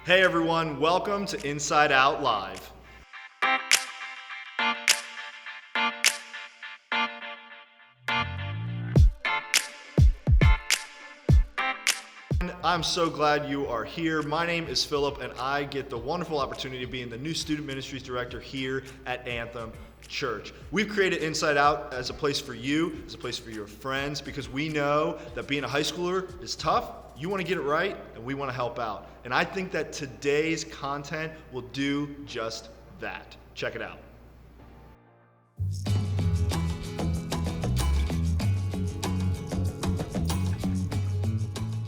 Hey everyone, welcome to Inside Out Live. I'm so glad you are here. My name is Philip and I get the wonderful opportunity of being the new student ministries director here at Anthem Church. We've created Inside Out as a place for you, as a place for your friends, because we know that being a high schooler is tough. You want to get it right, and we want to help out. And I think that today's content will do just that. Check it out.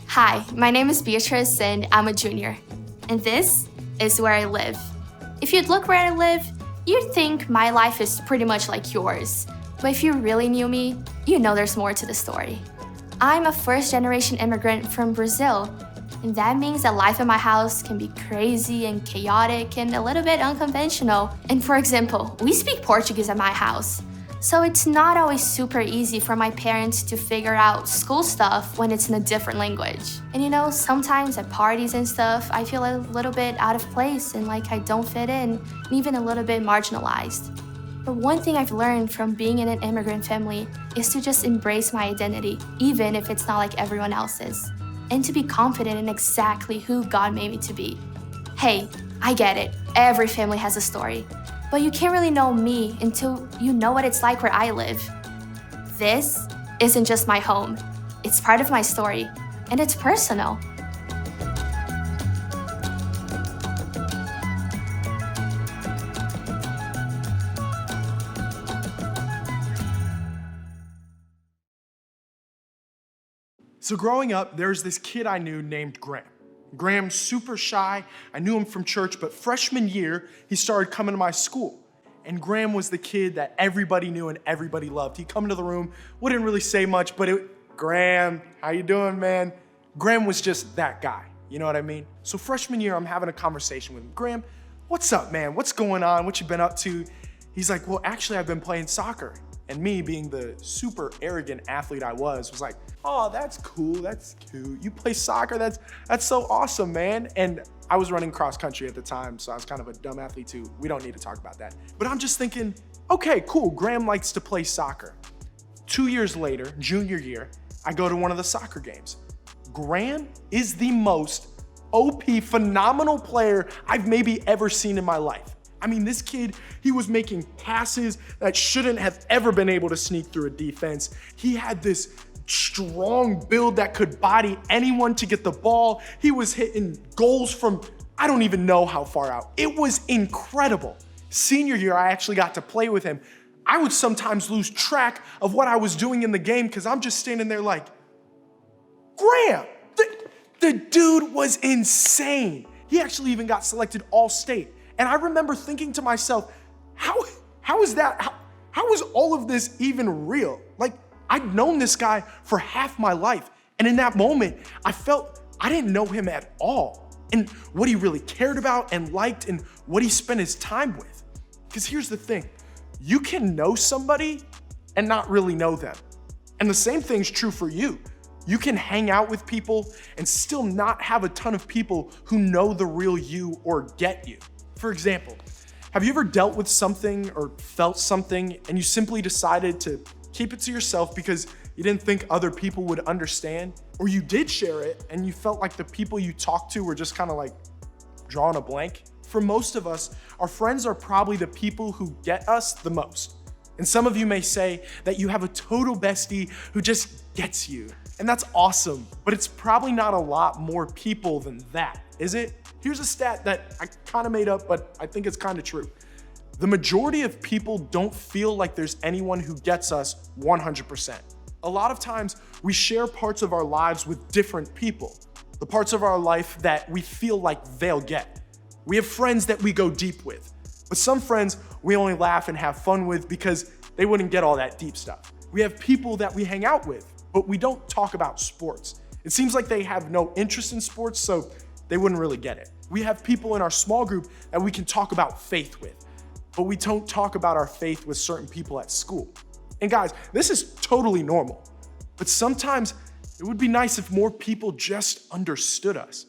Hi, my name is Beatrice and I'm a junior. And this is where I live. If you'd look where I live, you'd think my life is pretty much like yours. But if you really knew me, you know there's more to the story. I'm a first-generation immigrant from Brazil, and that means that life in my house can be crazy and chaotic and a little bit unconventional. And for example, we speak Portuguese at my house. So it's not always super easy for my parents to figure out school stuff when it's in a different language. And you know, sometimes at parties and stuff, I feel a little bit out of place and like I don't fit in, and even a little bit marginalized. But one thing I've learned from being in an immigrant family is to just embrace my identity, even if it's not like everyone else's, and to be confident in exactly who God made me to be. Hey, I get it, every family has a story. But you can't really know me until you know what it's like where I live. This isn't just my home. It's part of my story, and it's personal. So growing up, there's this kid I knew named Graham. Graham's super shy. I knew him from church, but freshman year, he started coming to my school. And Graham was the kid that everybody knew and everybody loved. He'd come into the room, wouldn't really say much, but Graham, how you doing, man? Graham was just that guy, you know what I mean? So freshman year, I'm having a conversation with him. Graham, what's up, man? What's going on? What you been up to? He's like, well, actually, I've been playing soccer. And me, being the super arrogant athlete I was like, oh, that's cool, that's cute. You play soccer, that's so awesome, man. And I was running cross country at the time, so I was kind of a dumb athlete too. We don't need to talk about that. But I'm just thinking, okay, cool, Graham likes to play soccer. 2 years later, junior year, I go to one of the soccer games. Graham is the most OP, phenomenal player I've maybe ever seen in my life. I mean, this kid, he was making passes that shouldn't have ever been able to sneak through a defense. He had this strong build that could body anyone to get the ball. He was hitting goals from, I don't even know how far out. It was incredible. Senior year, I actually got to play with him. I would sometimes lose track of what I was doing in the game because I'm just standing there like, Graham, the dude was insane. He actually even got selected all-state. And I remember thinking to myself, how is that? How is all of this even real? Like, I'd known this guy for half my life. And in that moment, I felt I didn't know him at all. And what he really cared about and liked and what he spent his time with. Because here's the thing, you can know somebody and not really know them. And the same thing's true for you. You can hang out with people and still not have a ton of people who know the real you or get you. For example, have you ever dealt with something or felt something and you simply decided to keep it to yourself because you didn't think other people would understand? Or you did share it and you felt like the people you talked to were just kind of like drawing a blank? For most of us, our friends are probably the people who get us the most. And some of you may say that you have a total bestie who just gets you. And that's awesome, but it's probably not a lot more people than that, is it? Here's a stat that I kind of made up, but I think it's kind of true. The majority of people don't feel like there's anyone who gets us 100%. A lot of times we share parts of our lives with different people, the parts of our life that we feel like they'll get. We have friends that we go deep with, but some friends we only laugh and have fun with because they wouldn't get all that deep stuff. We have people that we hang out with, but we don't talk about sports. It seems like they have no interest in sports, so they wouldn't really get it. We have people in our small group that we can talk about faith with, but we don't talk about our faith with certain people at school. And guys, this is totally normal, but sometimes it would be nice if more people just understood us.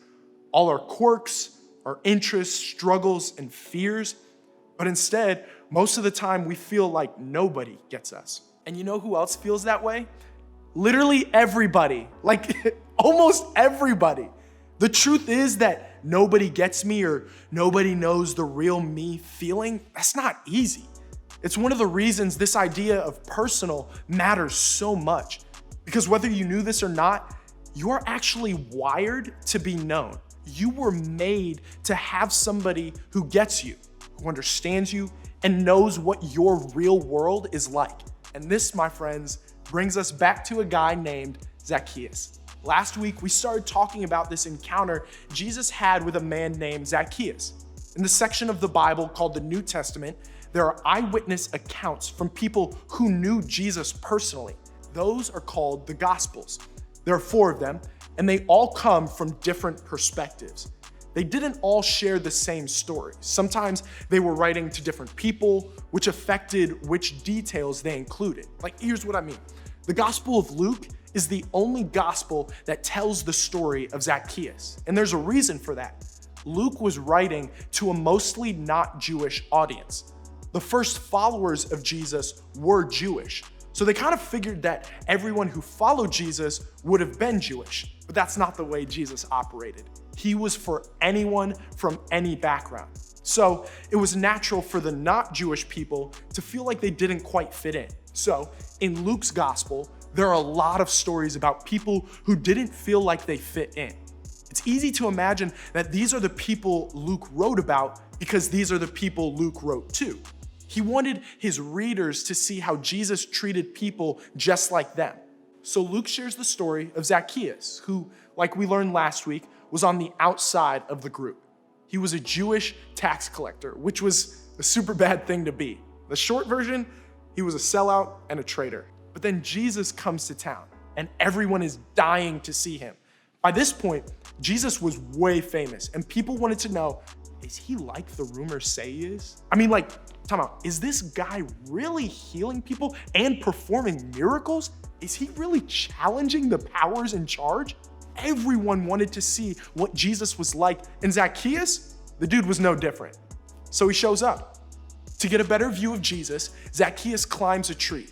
All our quirks, our interests, struggles, and fears. But instead, most of the time, we feel like nobody gets us. And you know who else feels that way? Literally everybody, like almost everybody. The truth is that nobody gets me or nobody knows the real me feeling. That's not easy. It's one of the reasons this idea of personal matters so much. Because whether you knew this or not, you're actually wired to be known. You were made to have somebody who gets you, who understands you, and knows what your real world is like. And this, my friends, brings us back to a guy named Zacchaeus. Last week, we started talking about this encounter Jesus had with a man named Zacchaeus. In the section of the Bible called the New Testament, there are eyewitness accounts from people who knew Jesus personally. Those are called the Gospels. There are 4 of them, and they all come from different perspectives. They didn't all share the same story. Sometimes they were writing to different people, which affected which details they included. Like, here's what I mean. The Gospel of Luke is the only gospel that tells the story of Zacchaeus. And there's a reason for that. Luke was writing to a mostly not Jewish audience. The first followers of Jesus were Jewish. So they kind of figured that everyone who followed Jesus would have been Jewish. But that's not the way Jesus operated. He was for anyone from any background. So it was natural for the not Jewish people to feel like they didn't quite fit in. So in Luke's gospel, there are a lot of stories about people who didn't feel like they fit in. It's easy to imagine that these are the people Luke wrote about because these are the people Luke wrote to. He wanted his readers to see how Jesus treated people just like them. So Luke shares the story of Zacchaeus, who, like we learned last week, was on the outside of the group. He was a Jewish tax collector, which was a super bad thing to be. The short version, he was a sellout and a traitor. But then Jesus comes to town, and everyone is dying to see him. By this point, Jesus was way famous, and people wanted to know, is he like the rumors say he is? I mean, like, time out. Is this guy really healing people and performing miracles? Is he really challenging the powers in charge? Everyone wanted to see what Jesus was like, and Zacchaeus, the dude was no different. So he shows up. To get a better view of Jesus, Zacchaeus climbs a tree.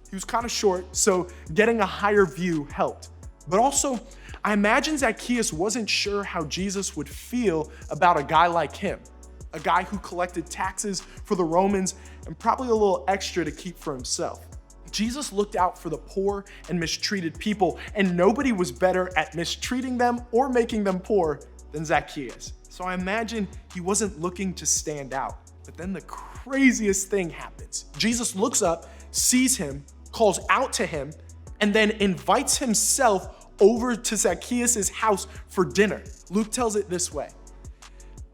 He was kind of short, so getting a higher view helped. But also, I imagine Zacchaeus wasn't sure how Jesus would feel about a guy like him, a guy who collected taxes for the Romans and probably a little extra to keep for himself. Jesus looked out for the poor and mistreated people, and nobody was better at mistreating them or making them poor than Zacchaeus. So I imagine he wasn't looking to stand out. But then the craziest thing happens. Jesus looks up, sees him, calls out to him, and then invites himself over to Zacchaeus' house for dinner. Luke tells it this way.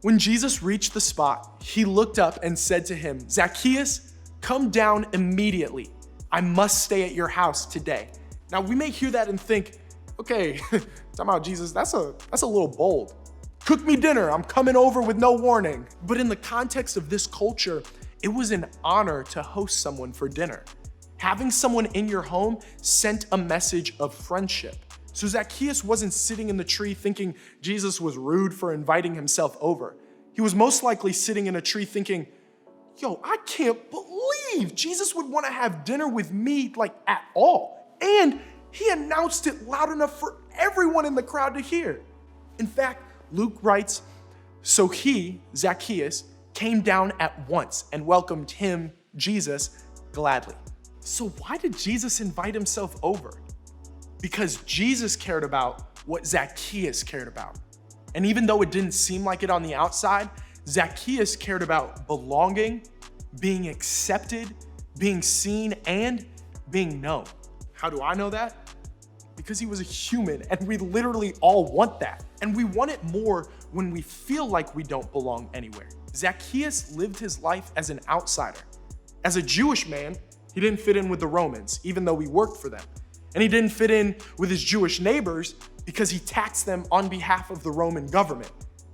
When Jesus reached the spot, he looked up and said to him, "Zacchaeus, come down immediately. I must stay at your house today." Now we may hear that and think, okay, talking about Jesus, that's a little bold. Cook me dinner, I'm coming over with no warning. But in the context of this culture, it was an honor to host someone for dinner. Having someone in your home sent a message of friendship. So Zacchaeus wasn't sitting in the tree thinking Jesus was rude for inviting himself over. He was most likely sitting in a tree thinking, yo, I can't believe Jesus would want to have dinner with me like at all. And he announced it loud enough for everyone in the crowd to hear. In fact, Luke writes, so he, Zacchaeus, came down at once and welcomed him, Jesus, gladly. So why did Jesus invite himself over? Because Jesus cared about what Zacchaeus cared about. And even though it didn't seem like it on the outside, Zacchaeus cared about belonging, being accepted, being seen, and being known. How do I know that? Because he was a human, and we literally all want that. And we want it more when we feel like we don't belong anywhere. Zacchaeus lived his life as an outsider. As a Jewish man, he didn't fit in with the Romans, even though he worked for them. And he didn't fit in with his Jewish neighbors because he taxed them on behalf of the Roman government.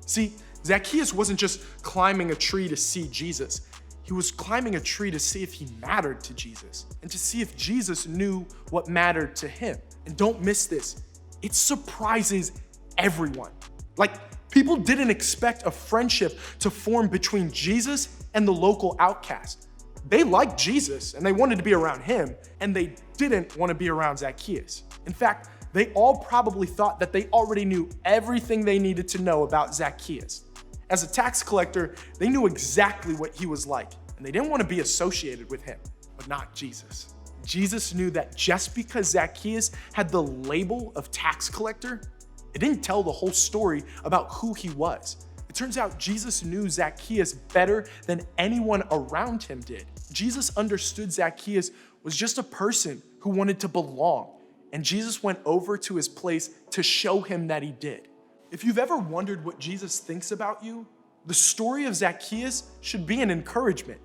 See, Zacchaeus wasn't just climbing a tree to see Jesus. He was climbing a tree to see if he mattered to Jesus and to see if Jesus knew what mattered to him. And don't miss this. It surprises everyone. Like, People didn't expect a friendship to form between Jesus and the local outcast. They liked Jesus and they wanted to be around him, and they didn't want to be around Zacchaeus. In fact, they all probably thought that they already knew everything they needed to know about Zacchaeus. As a tax collector, they knew exactly what he was like, and they didn't want to be associated with him, but not Jesus. Jesus knew that just because Zacchaeus had the label of tax collector, it didn't tell the whole story about who he was. It turns out Jesus knew Zacchaeus better than anyone around him did. Jesus understood Zacchaeus was just a person who wanted to belong, and Jesus went over to his place to show him that he did. If you've ever wondered what Jesus thinks about you, the story of Zacchaeus should be an encouragement.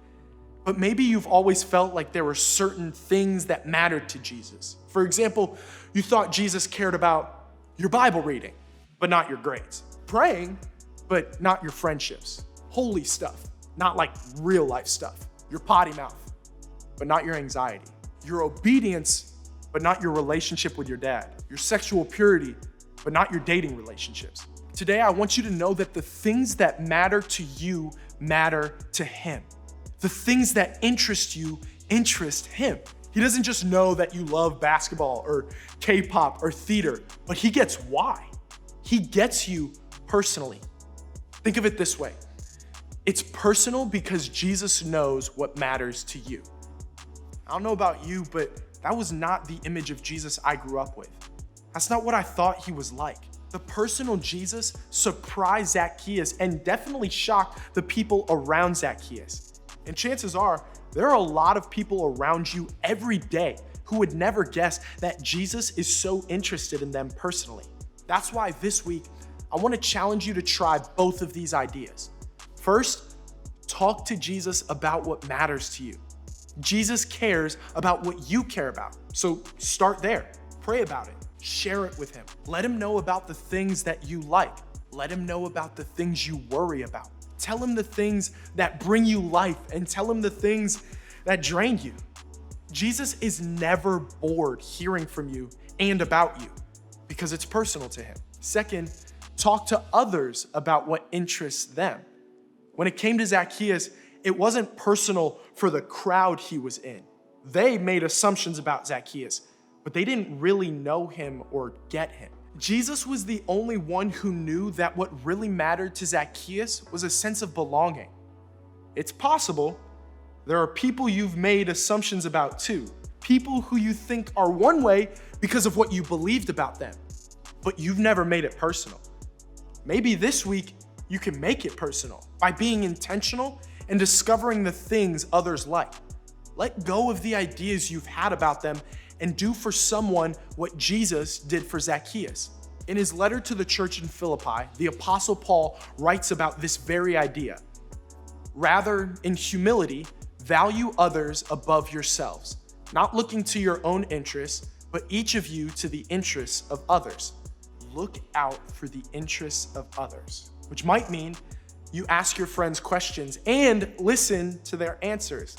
But maybe you've always felt like there were certain things that mattered to Jesus. For example, you thought Jesus cared about your Bible reading, but not your grades. Praying, but not your friendships. Holy stuff, not like real life stuff. Your potty mouth, but not your anxiety. Your obedience, but not your relationship with your dad. Your sexual purity, but not your dating relationships. Today, I want you to know that the things that matter to you matter to him. The things that interest you interest him. He doesn't just know that you love basketball or K-pop or theater, but he gets why. He gets you personally. Think of it this way. It's personal because Jesus knows what matters to you. I don't know about you, but that was not the image of Jesus I grew up with. That's not what I thought he was like. The personal Jesus surprised Zacchaeus and definitely shocked the people around Zacchaeus. And chances are, there are a lot of people around you every day who would never guess that Jesus is so interested in them personally. That's why this week, I want to challenge you to try both of these ideas. First, talk to Jesus about what matters to you. Jesus cares about what you care about. So start there. Pray about it. Share it with him. Let him know about the things that you like. Let him know about the things you worry about. Tell him the things that bring you life and tell him the things that drain you. Jesus is never bored hearing from you and about you because it's personal to him. Second, talk to others about what interests them. When it came to Zacchaeus, it wasn't personal for the crowd he was in. They made assumptions about Zacchaeus, but they didn't really know him or get him. Jesus was the only one who knew that what really mattered to Zacchaeus was a sense of belonging. It's possible there are people you've made assumptions about too, people who you think are one way because of what you believed about them, but you've never made it personal. Maybe this week you can make it personal by being intentional and discovering the things others like. Let go of the ideas you've had about them and do for someone what Jesus did for Zacchaeus. In his letter to the church in Philippi, the Apostle Paul writes about this very idea. Rather, in humility, value others above yourselves, not looking to your own interests, but each of you to the interests of others. Look out for the interests of others, which might mean you ask your friends questions and listen to their answers.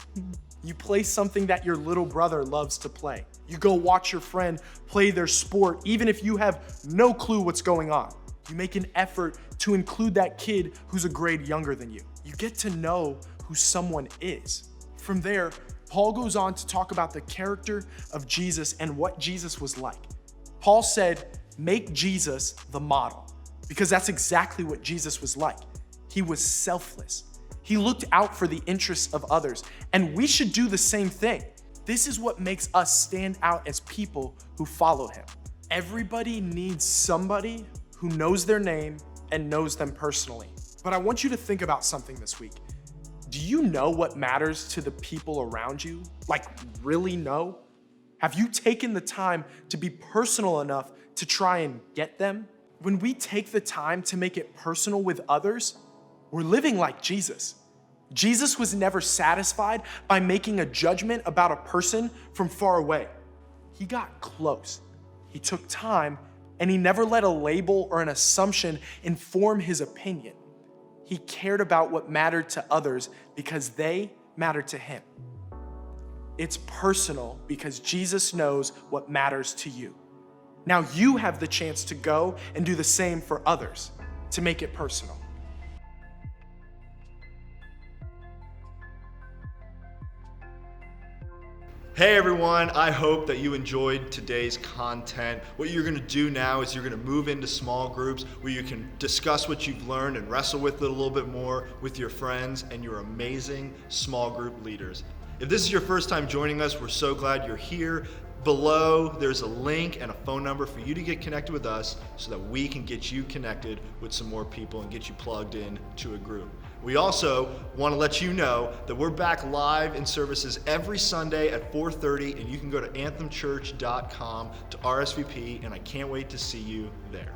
You play something that your little brother loves to play. You go watch your friend play their sport, even if you have no clue what's going on. You make an effort to include that kid who's a grade younger than you. You get to know who someone is. From there, Paul goes on to talk about the character of Jesus and what Jesus was like. Paul said, make Jesus the model, because that's exactly what Jesus was like. He was selfless. He looked out for the interests of others, and we should do the same thing. This is what makes us stand out as people who follow him. Everybody needs somebody who knows their name and knows them personally. But I want you to think about something this week. Do you know what matters to the people around you? Like, really know? Have you taken the time to be personal enough to try and get them? When we take the time to make it personal with others, we're living like Jesus. Jesus was never satisfied by making a judgment about a person from far away. He got close. He took time, and he never let a label or an assumption inform his opinion. He cared about what mattered to others because they mattered to him. It's personal because Jesus knows what matters to you. Now you have the chance to go and do the same for others. to make it personal. Hey everyone, I hope that you enjoyed today's content. What you're gonna do now is you're gonna move into small groups where you can discuss what you've learned and wrestle with it a little bit more with your friends and your amazing small group leaders. If this is your first time joining us, we're so glad you're here. Below, there's a link and a phone number for you to get connected with us so that we can get you connected with some more people and get you plugged in to a group. We also want to let you know that we're back live in services every Sunday at 4:30, and you can go to anthemchurch.com to RSVP, and I can't wait to see you there.